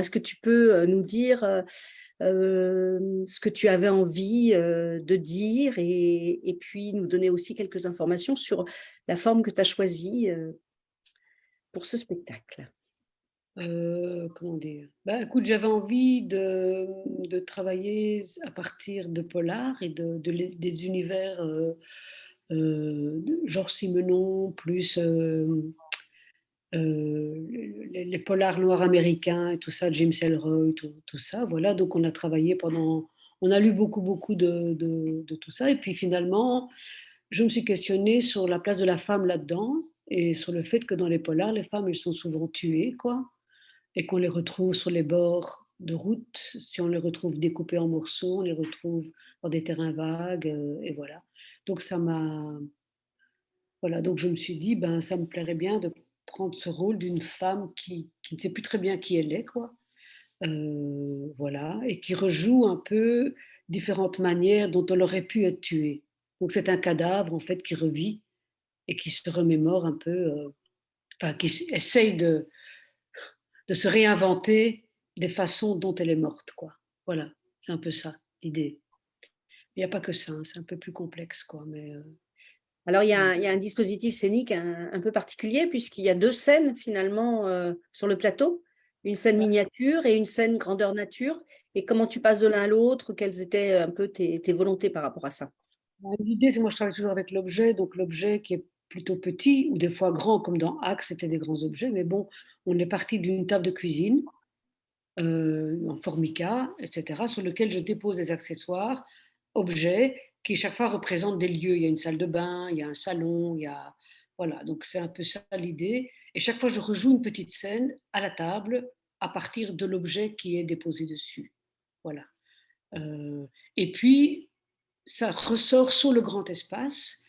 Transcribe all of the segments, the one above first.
est-ce que tu peux nous dire ce que tu avais envie de dire et puis nous donner aussi quelques informations sur la forme que tu as choisie pour ce spectacle? Comment dire? Bah, écoute, j'avais envie de travailler à partir de polars et des univers, de genre Simenon plus, les polars noirs américains et tout ça, James Ellroy, tout ça, voilà. Donc on a lu beaucoup de tout ça et puis finalement, je me suis questionnée sur la place de la femme là-dedans et sur le fait que dans les polars, les femmes, elles sont souvent tuées, quoi. Et qu'on les retrouve sur les bords de route, si on les retrouve découpés en morceaux, on les retrouve dans des terrains vagues, et voilà. Donc ça m'a voilà, donc je me suis dit: «Ben, ça me plairait bien de prendre ce rôle d'une femme qui ne sait plus très bien qui elle est, quoi». Voilà, et qui rejoue un peu différentes manières dont elle aurait pu être tuée. Donc c'est un cadavre, en fait, qui revit et qui se remémore un peu, enfin qui essaye de se réinventer des façons dont elle est morte, quoi. Voilà, c'est un peu ça, l'idée. Il y a pas que ça, hein, c'est un peu plus complexe, quoi, mais Alors voilà. il y a un dispositif scénique un peu particulier puisqu'il y a 2 scènes finalement, sur le plateau. Une scène miniature et une scène grandeur nature et comment tu passes de l'un à l'autre? Quelles étaient un peu tes volontés par rapport à ça? Bah, l'idée, c'est moi je travaille toujours avec l'objet, donc l'objet qui est plutôt petit ou des fois grand comme dans Axe, c'était des grands objets, mais bon, on est parti d'une table de cuisine, en formica et cetera, sur lequel je dépose des accessoires, objets qui chaque fois représentent des lieux. Il y a une salle de bain, il y a un salon, il y a voilà, donc c'est un peu ça l'idée et chaque fois je rejoue une petite scène à la table à partir de l'objet qui est déposé dessus. Voilà, et puis ça ressort sur le grand espace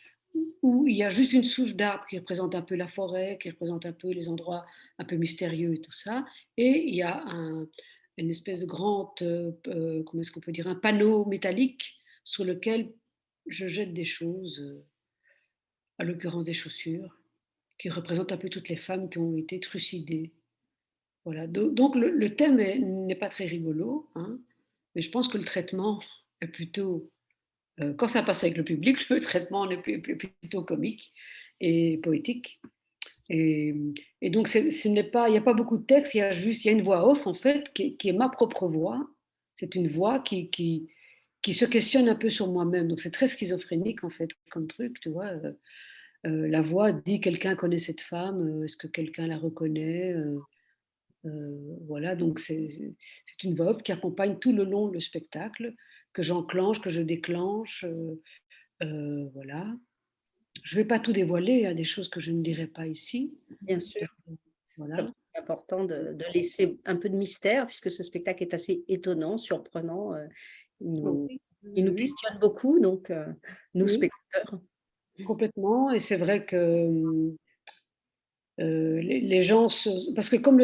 où il y a juste une souche d'arbre qui représente un peu la forêt, qui représente un peu les endroits un peu mystérieux et tout ça. Et il y a une espèce de grande, comment est-ce qu'on peut dire, un panneau métallique sur lequel je jette des choses, à l'occurrence des chaussures, qui représentent un peu toutes les femmes qui ont été trucidées. Voilà, donc le thème n'est pas très rigolo, hein, mais je pense que le traitement est plutôt quand ça passe avec le public, le traitement est plutôt comique et poétique et donc ce n'est pas il n'y a pas beaucoup de texte, il y a une voix off en fait qui est ma propre voix. C'est une voix qui se questionne un peu sur moi-même, donc c'est très schizophrénique en fait comme truc, tu vois? La voix dit: «Quelqu'un connaît cette femme, est-ce que quelqu'un la reconnaît?» Voilà, donc c'est une voix off qui accompagne tout le long le spectacle, que j'enclenche, que je déclenche, voilà. Je ne vais pas tout dévoiler, il y a des choses que je ne dirai pas ici. Bien sûr. Ça me Voilà. semble important de laisser un peu de mystère puisque ce spectacle est assez étonnant, surprenant, il Oui, nous oui, il nous oui, questionne beaucoup donc nous oui, spectateurs. complètement et c'est vrai que, les gens se parce que comme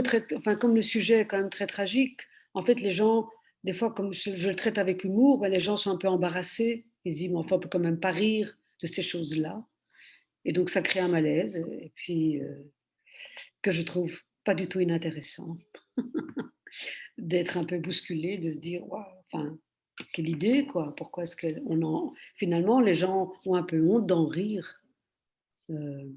comme le sujet est quand même très tragique, en fait, les gens, des fois, comme je le traite avec humour, bah, les gens sont un peu embarrassés. Ils se disent: «Mais enfin, on peut quand même pas rire de ces choses-là» et donc ça crée un malaise et puis, que je trouve pas du tout inintéressant. D'être un peu bousculé, de se dire: «Waouh, enfin, quelle idée quoi, pourquoi est-ce qu'on en» finalement les gens ont un peu honte d'en rire, heu,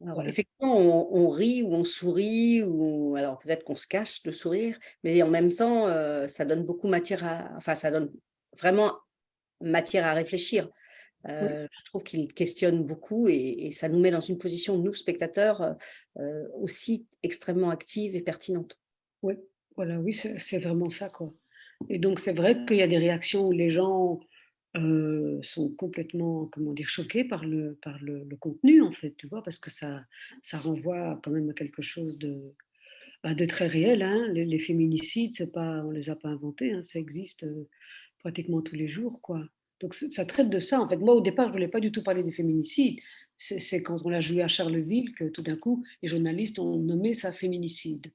Alors voilà. effectivement, on rit ou on sourit ou alors peut-être qu'on se cache de sourire, mais en même temps, ça donne beaucoup matière à enfin ça donne vraiment matière à réfléchir. Oui, Je trouve qu'il questionne beaucoup et ça nous met dans une position, nous spectateurs, aussi extrêmement active et pertinente. oui, voilà, oui, c'est vraiment ça quoi et donc c'est vrai qu'il y a des réactions où les gens, sont complètement, comment dire, choqués par le contenu en fait, tu vois? Parce que ça renvoie quand même à quelque chose de très réel, hein. Les féminicides, c'est pas on les a pas inventés, hein, ça existe, pratiquement tous les jours, quoi. Donc ça traite de ça, en fait. Moi, au départ, je voulais pas du tout parler des féminicides. C'est quand on l'a joué à Charleville que tout d'un coup, les journalistes ont nommé ça féminicide.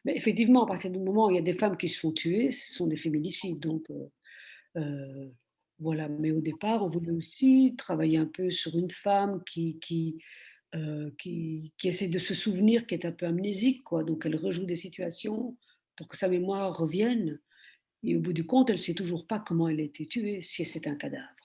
Mais effectivement, à partir du moment où il y a des femmes qui se font tuer, ce sont des féminicides, donc heu, voilà. Mais au départ, on voulait aussi travailler un peu sur une femme qui essaie de se souvenir, qui est un peu amnésique, quoi. Donc elle rejoue des situations pour que sa mémoire revienne et au bout du compte, elle ne sait toujours pas comment elle a été tuée, si c'est un cadavre.